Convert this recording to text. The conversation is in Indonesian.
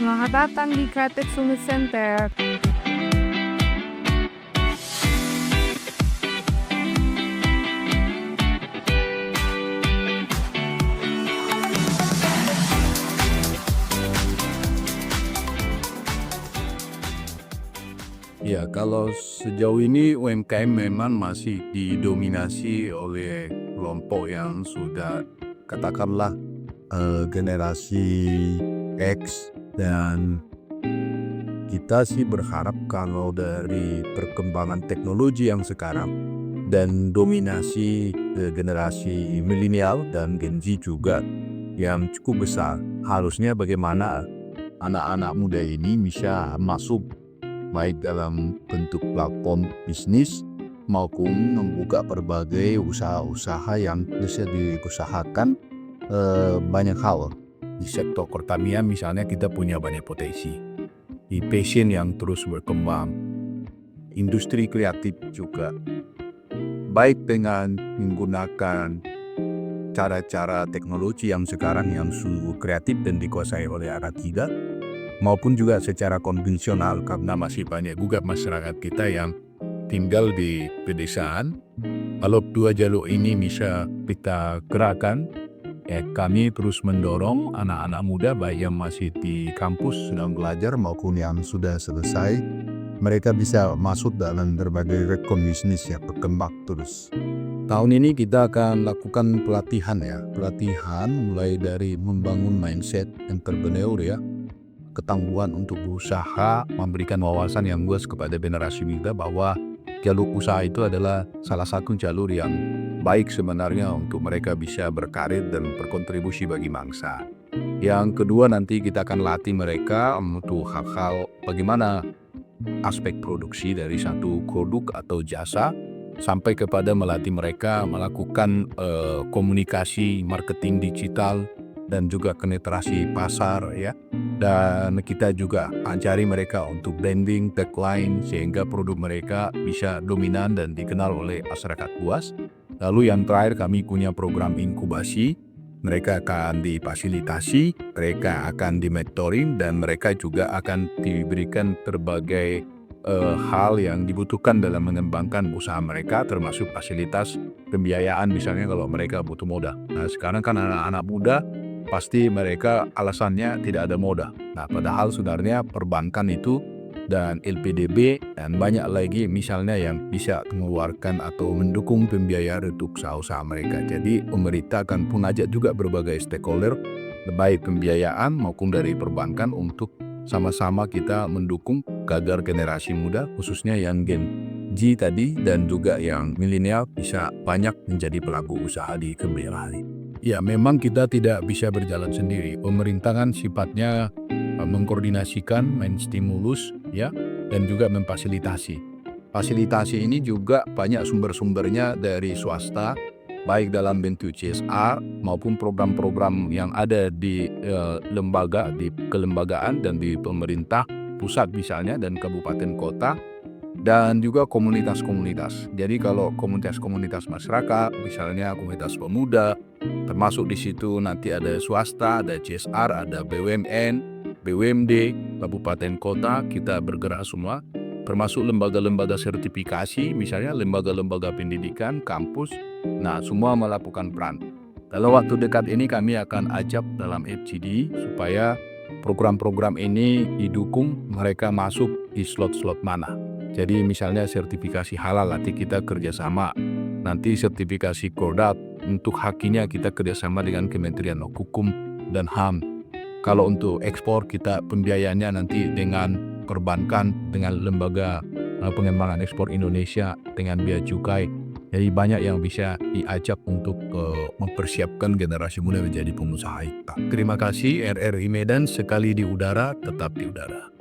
Selamat datang di Creative Summit Center. Ya, kalau sejauh ini UMKM memang masih didominasi oleh kelompok yang sudah katakanlah generasi X, dan kita sih berharap kalau dari perkembangan teknologi yang sekarang dan dominasi generasi milenial dan Gen Z juga yang cukup besar, harusnya bagaimana anak-anak muda ini bisa masuk baik dalam bentuk platform bisnis maupun membuka berbagai usaha-usaha yang bisa diusahakan. Banyak hal di sektor pertanian misalnya kita punya banyak potensi, di fashion yang terus berkembang, industri kreatif juga, baik dengan menggunakan cara-cara teknologi yang sekarang yang sungguh kreatif dan dikuasai oleh anak muda, maupun juga secara konvensional karena masih banyak juga masyarakat kita yang tinggal di pedesaan. Kalau dua jalur ini bisa kita gerakan, kami terus mendorong anak-anak muda baik yang masih di kampus sedang belajar maupun yang sudah selesai, mereka bisa masuk dalam berbagai rekon bisnis yang berkembang terus. Tahun ini kita akan lakukan pelatihan mulai dari membangun mindset entrepreneur ya, ketangguhan untuk berusaha, memberikan wawasan yang luas kepada generasi muda bahwa jalur usaha itu adalah salah satu jalur yang baik sebenarnya untuk mereka bisa berkarir dan berkontribusi bagi bangsa. Yang kedua, nanti kita akan latih mereka untuk hal-hal bagaimana aspek produksi dari satu produk atau jasa, sampai kepada melatih mereka melakukan komunikasi marketing digital dan juga penetrasi pasar ya. Dan kita juga ajari mereka untuk branding, tagline, sehingga produk mereka bisa dominan dan dikenal oleh masyarakat luas. Lalu yang terakhir, kami punya program inkubasi. Mereka akan difasilitasi, mereka akan di-mentoring, dan mereka juga akan diberikan berbagai hal yang dibutuhkan dalam mengembangkan usaha mereka, termasuk fasilitas pembiayaan misalnya kalau mereka butuh modal. Nah, sekarang kan anak-anak muda pasti mereka alasannya tidak ada modal. Nah, padahal sebenarnya perbankan itu dan LPDB dan banyak lagi misalnya yang bisa mengeluarkan atau mendukung pembiayaan untuk usaha-usaha mereka. Jadi pemerintah akan mengajak juga berbagai stakeholder, baik pembiayaan maupun dari perbankan, untuk sama-sama kita mendukung agar generasi muda khususnya yang Gen Z tadi dan juga yang milenial bisa banyak menjadi pelaku usaha di kemudian hari. Ya, memang kita tidak bisa berjalan sendiri. Pemerintah kan sifatnya mengkoordinasikan, menstimulus, ya, dan juga memfasilitasi. Fasilitasi ini juga banyak sumber-sumbernya dari swasta, baik dalam bentuk CSR maupun program-program yang ada di lembaga, di kelembagaan dan di pemerintah pusat misalnya dan kabupaten kota, dan juga komunitas-komunitas. Jadi kalau komunitas-komunitas masyarakat, misalnya komunitas pemuda, termasuk di situ nanti ada swasta, ada CSR, ada BUMN, BUMD, kabupaten kota, kita bergerak semua, termasuk lembaga-lembaga sertifikasi, misalnya lembaga-lembaga pendidikan, kampus. Nah, semua melakukan peran. Dalam waktu dekat ini kami akan ajak dalam FGD supaya program-program ini didukung, mereka masuk di slot-slot mana. Jadi misalnya sertifikasi halal, nanti kita kerjasama. Nanti sertifikasi Kodat, untuk hakinya kita kerjasama dengan Kementerian Hukum dan HAM. Kalau untuk ekspor, kita pembiayaannya nanti dengan perbankan, dengan lembaga pengembangan ekspor Indonesia, dengan bea cukai. Jadi banyak yang bisa diajak untuk mempersiapkan generasi muda menjadi pengusaha. Terima kasih RRI Medan, sekali di udara, tetap di udara.